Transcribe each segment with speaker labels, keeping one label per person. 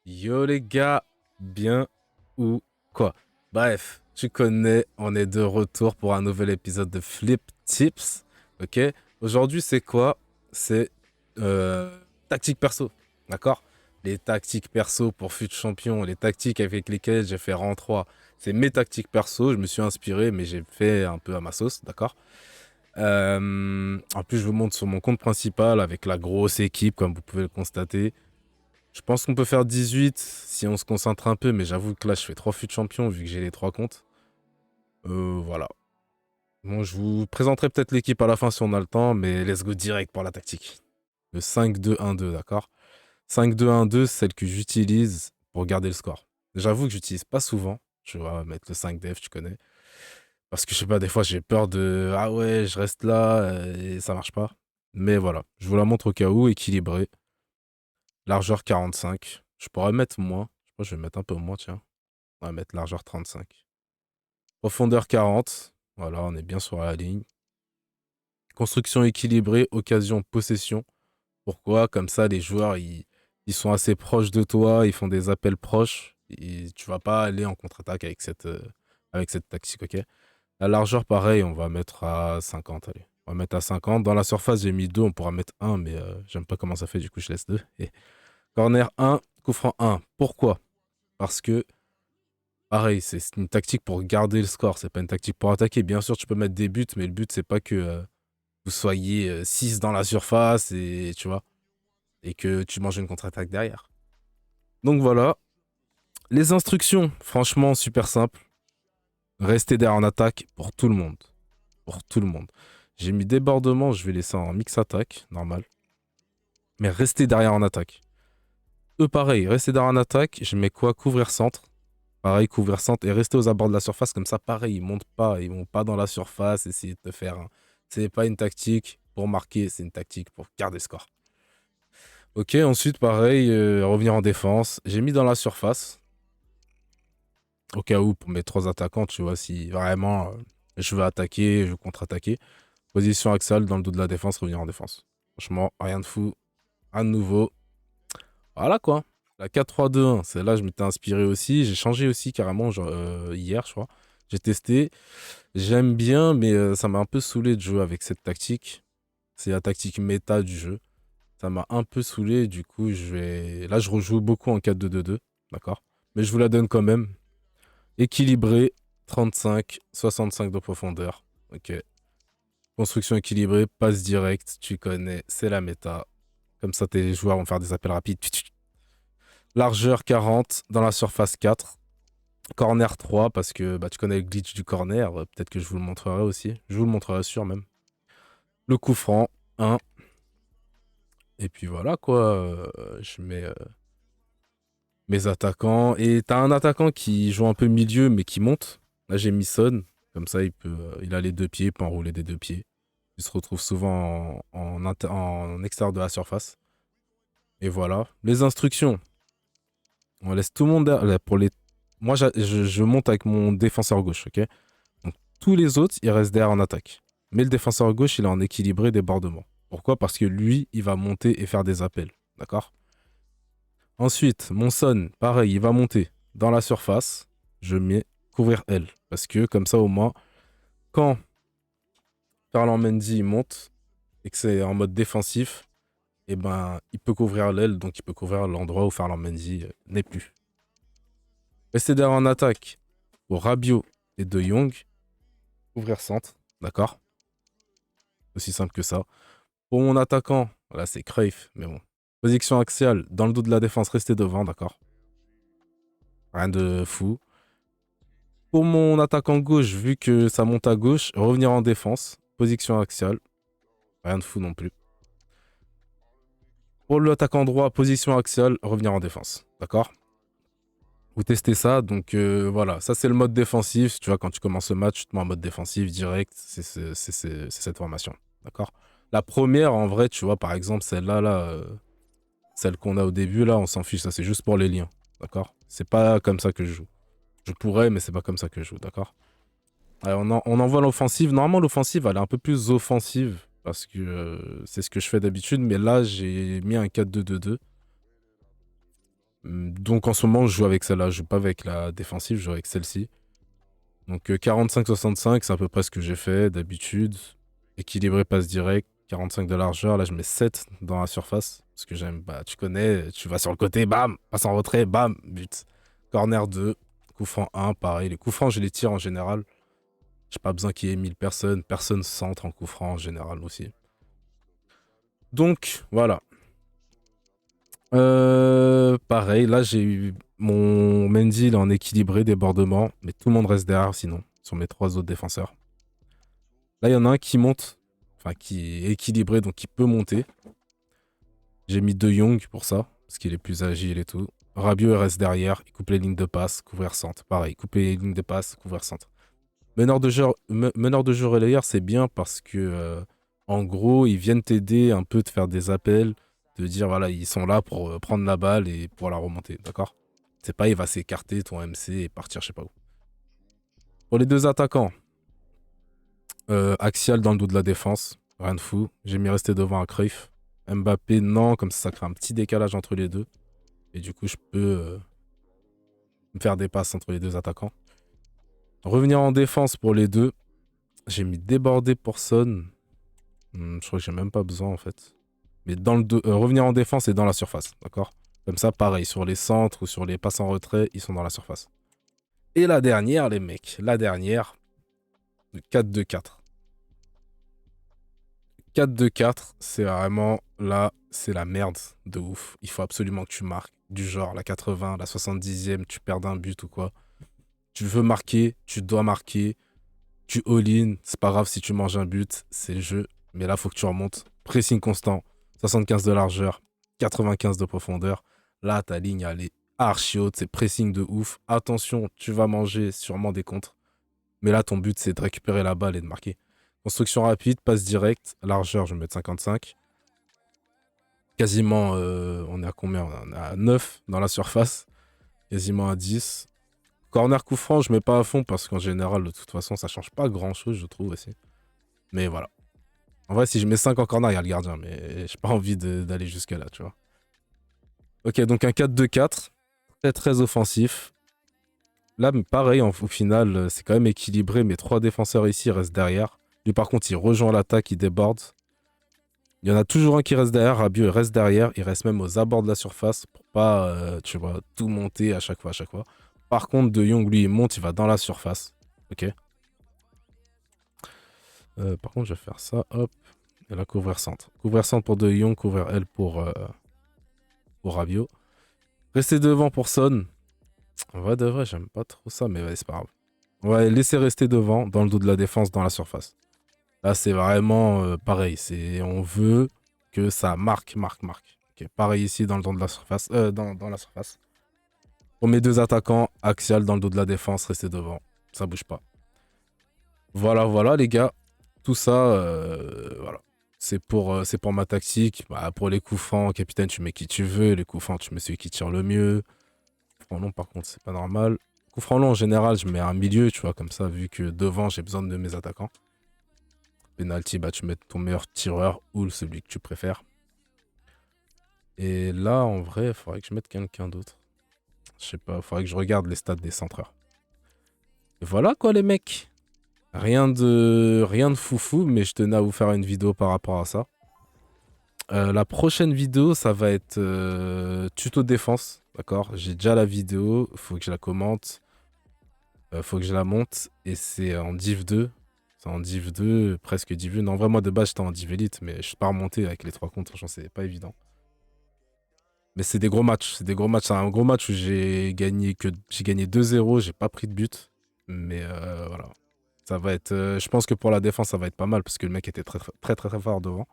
Speaker 1: Yo les gars, bien ou quoi? Bref, tu connais, on est de retour pour un nouvel épisode de Flip Tips. Ok? Aujourd'hui, c'est quoi? C'est tactique perso. D'accord? Les tactiques perso pour fut champion, les tactiques avec lesquelles j'ai fait rang 3. C'est mes tactiques perso, je me suis inspiré, mais j'ai fait un peu à ma sauce, d'accord? En plus, je vous montre sur mon compte principal avec la grosse équipe, comme vous pouvez le constater. Je pense qu'on peut faire 18 si on se concentre un peu, mais j'avoue que là, je fais 3 fut champion vu que j'ai les 3 comptes. Voilà. Bon, je vous présenterai peut-être l'équipe à la fin si on a le temps, mais let's go direct pour la tactique. Le 5-2-1-2, d'accord? 5-2-1-2, c'est celle que j'utilise pour garder le score. J'avoue que j'utilise pas souvent. Tu vas mettre le 5-def, tu connais. Parce que je sais pas, des fois, j'ai peur de ah ouais, je reste là et ça marche pas. Mais voilà, je vous la montre au cas où, équilibré. Largeur 45. Je pourrais mettre moins. Je pense que je vais mettre un peu moins, tiens. On va mettre largeur 35. Profondeur 40. Voilà, on est bien sur la ligne. Construction équilibrée, occasion, possession. Pourquoi? Comme ça, les joueurs, ils sont assez proches de toi, ils font des appels proches. Et tu vas pas aller en contre-attaque avec cette tactique, ok? La largeur, pareil, on va mettre à 50, allez. On va mettre à 50. Dans la surface, j'ai mis 2, on pourra mettre 1, mais j'aime pas comment ça fait, du coup, je laisse 2. Et corner 1, coup franc 1. Pourquoi? Parce que pareil, c'est une tactique pour garder le score, c'est pas une tactique pour attaquer. Bien sûr, tu peux mettre des buts, mais le but, c'est pas que vous soyez 6 dans la surface et tu vois, et que tu manges une contre-attaque derrière. Donc voilà, les instructions, franchement, super simple. Restez derrière en attaque pour tout le monde. Pour tout le monde. J'ai mis débordement, je vais laisser en mix attaque, normal. Mais restez derrière en attaque. Eux, pareil, restez derrière en attaque. Je mets quoi? Couvrir centre. Pareil, couvrir centre et rester aux abords de la surface. Comme ça, pareil, ils montent pas. Ils vont pas dans la surface, essayer de te faire C'est pas une tactique pour marquer, c'est une tactique pour garder le score. Ok, ensuite, pareil, revenir en défense. J'ai mis dans la surface. Au cas où, pour mes 3 attaquants, tu vois, si vraiment je veux attaquer, je veux contre-attaquer. Position axiale dans le dos de la défense, revenir en défense. Franchement, rien de fou. À nouveau. Voilà quoi. La 4-3-2-1, c'est là que je m'étais inspiré aussi. J'ai changé aussi carrément genre, hier, je crois. J'ai testé. J'aime bien, mais ça m'a un peu saoulé de jouer avec cette tactique. C'est la tactique méta du jeu. Ça m'a un peu saoulé, du coup, Là, je rejoue beaucoup en 4-2-2-2, d'accord? Mais je vous la donne quand même. Équilibré, 35, 65 de profondeur. Ok. Construction équilibrée, passe directe, tu connais, c'est la méta. Comme ça, tes joueurs vont faire des appels rapides. Largeur 40, dans la surface 4. Corner 3, parce que bah, tu connais le glitch du corner. Peut-être que je vous le montrerai aussi. Je vous le montrerai sûr même. Le coup franc, 1. Et puis voilà quoi. Je mets mes attaquants. Et t'as un attaquant qui joue un peu milieu, mais qui monte. Là, j'ai mis Son. Comme ça, il a les 2 pieds, il peut enrouler des 2 pieds. Il se retrouve souvent en extérieur de la surface. Et voilà. Les instructions. On laisse tout le monde derrière. Pour les... Moi, je monte avec mon défenseur gauche, ok? Donc, tous les autres, ils restent derrière en attaque. Mais le défenseur gauche, il est en équilibré débordement. Pourquoi? Parce que lui, il va monter et faire des appels. D'accord? Ensuite, mon son, pareil, il va monter dans la surface. Je mets couvrir L. Parce que comme ça, au moins, quand Ferland Mendy monte et que c'est en mode défensif, eh ben, il peut couvrir l'aile, donc il peut couvrir l'endroit où Ferland Mendy n'est plus. Rester derrière en attaque pour Rabiot et De Jong. Couvrir centre, d'accord? Aussi simple que ça. Pour mon attaquant, là c'est Cruyff, mais bon. Position axiale, dans le dos de la défense, rester devant, d'accord? Rien de fou. Pour mon attaquant gauche, vu que ça monte à gauche, revenir en défense. Position axiale, rien de fou non plus. Pour l'attaquant droit, position axiale, revenir en défense, d'accord? Vous testez ça, donc voilà, ça c'est le mode défensif. Tu vois, quand tu commences le match, tu te mets en mode défensif direct, c'est cette formation, d'accord? La première, en vrai, tu vois, par exemple, celle-là, celle qu'on a au début, là, on s'en fiche, ça c'est juste pour les liens, d'accord? C'est pas comme ça que je joue. Je pourrais, mais c'est pas comme ça que je joue, d'accord? Allez, on envoie l'offensive. Normalement, l'offensive, elle est un peu plus offensive, parce que c'est ce que je fais d'habitude, mais là, j'ai mis un 4-2-2-2. Donc en ce moment, je joue avec celle-là. Je joue pas avec la défensive, je joue avec celle-ci. Donc 45-65, c'est à peu près ce que j'ai fait d'habitude. Équilibré passe direct, 45 de largeur. Là, je mets 7 dans la surface. Parce que j'aime, bah, tu connais, tu vas sur le côté, bam, passe en retrait, bam, but. Corner 2, coup franc 1, pareil. Les coups francs, je les tire en général. J'ai pas besoin qu'il y ait 1000 personnes. Personne centre en coup franc en général aussi. Donc, voilà. Pareil, là, j'ai eu mon Mendy, il est en équilibré, débordement. Mais tout le monde reste derrière sinon, sur mes 3 autres défenseurs. Là, il y en a un qui monte, enfin qui est équilibré, donc qui peut monter. J'ai mis De Jong pour ça, parce qu'il est plus agile et tout. Rabiot il reste derrière, il coupe les lignes de passe, couvrir centre. Pareil, couper les lignes de passe, couvrir centre. Meneur de jeu relayeur, c'est bien parce que, en gros, ils viennent t'aider un peu, te faire des appels, te dire, voilà, ils sont là pour prendre la balle et pour la remonter, d'accord? C'est pas, il va s'écarter ton MC et partir, je sais pas où. Pour les deux attaquants, axial dans le dos de la défense, rien de fou. J'ai mis rester devant à Cruyff. Mbappé, non, comme ça crée un petit décalage entre les deux. Et du coup, je peux me faire des passes entre les deux attaquants. Revenir en défense pour les deux. J'ai mis déborder pour Son. Je crois que j'ai même pas besoin en fait. Mais dans revenir en défense et dans la surface, d'accord? Comme ça, pareil, sur les centres ou sur les passes en retrait, ils sont dans la surface. Et la dernière, les mecs, la dernière, le 4-2-4. 4-2-4, c'est vraiment là, c'est la merde de ouf. Il faut absolument que tu marques. Du genre, la 80, la 70e, tu perds un but ou quoi. Tu veux marquer, tu dois marquer. Tu all-in, c'est pas grave si tu manges un but, c'est le jeu. Mais là, faut que tu remontes. Pressing constant, 75 de largeur, 95 de profondeur. Là, ta ligne, elle est archi haute, c'est pressing de ouf. Attention, tu vas manger sûrement des contres. Mais là, ton but, c'est de récupérer la balle et de marquer. Construction rapide, passe directe, largeur, je vais mettre 55. Quasiment, on est à combien? On est à 9 dans la surface. Quasiment à 10. Corner coup franc, je mets pas à fond parce qu'en général, de toute façon, ça change pas grand chose, je trouve aussi. Mais voilà. En vrai, si je mets 5 en corner, il y a le gardien, mais j'ai pas envie d'aller jusque-là, tu vois. Ok, donc un 4-2-4. Très, très offensif. Là, pareil, au final, c'est quand même équilibré. Mes 3 défenseurs ici restent derrière. Lui, par contre, il rejoint l'attaque, il déborde. Il y en a toujours un qui reste derrière. Rabiot, il reste derrière. Il reste même aux abords de la surface pour pas, tu vois, tout monter à chaque fois, à chaque fois. Par contre, De Jong, lui, il monte, il va dans la surface. Ok. Par contre, je vais faire ça, hop. Et là, couvrir centre. Couvrir centre pour De Jong, couvrir L pour Rabiot. Rester devant pour Son. En vrai, de vrai, j'aime pas trop ça, mais ouais, c'est pas grave. On va laisser rester devant, dans le dos de la défense, dans la surface. Là, c'est vraiment pareil. On veut que ça marque. Ok, pareil ici, dans le dos de la surface. Dans la surface. Pour mes deux attaquants, axial dans le dos de la défense, rester devant. Ça bouge pas. Voilà, voilà, les gars. Tout ça, voilà. C'est pour ma tactique. Bah, pour les coups francs, capitaine, tu mets qui tu veux. Les coups francs, tu mets celui qui tire le mieux. Coup franc long, par contre, c'est pas normal. Coup franc long, en général, je mets un milieu, tu vois, comme ça, vu que devant, j'ai besoin de mes attaquants. Penalty, bah, tu mets ton meilleur tireur ou celui que tu préfères. Et là, en vrai, il faudrait que je mette quelqu'un d'autre. Je sais pas, il faudrait que je regarde les stats des centreurs. Et voilà, quoi, les mecs. Rien de foufou, mais je tenais à vous faire une vidéo par rapport à ça. La prochaine vidéo, ça va être tuto défense, d'accord? J'ai déjà la vidéo, faut que je la commente, faut que je la monte, et c'est en Div 2. C'est en Div 2, presque Div 1. Non, vraiment, de base, j'étais en Div Elite, mais je suis pas remonté avec les 3 comptes, franchement, c'est pas évident. Mais c'est des gros matchs, c'est un gros match où j'ai gagné 2-0, j'ai pas pris de but, mais voilà. Ça va être, je pense que pour la défense, ça va être pas mal, parce que le mec était très fort devant.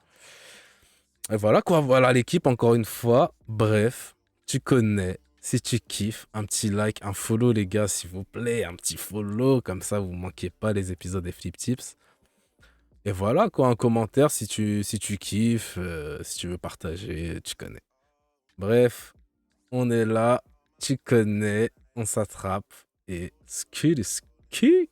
Speaker 1: Et voilà quoi, voilà l'équipe encore une fois. Bref, tu connais. Si tu kiffes, un petit like, un follow les gars, s'il vous plaît, un petit follow, comme ça vous manquez pas les épisodes des Flip Tips. Et voilà quoi, un commentaire si tu kiffes, si tu veux partager, tu connais. Bref, on est là, tu connais, on s'attrape et ski.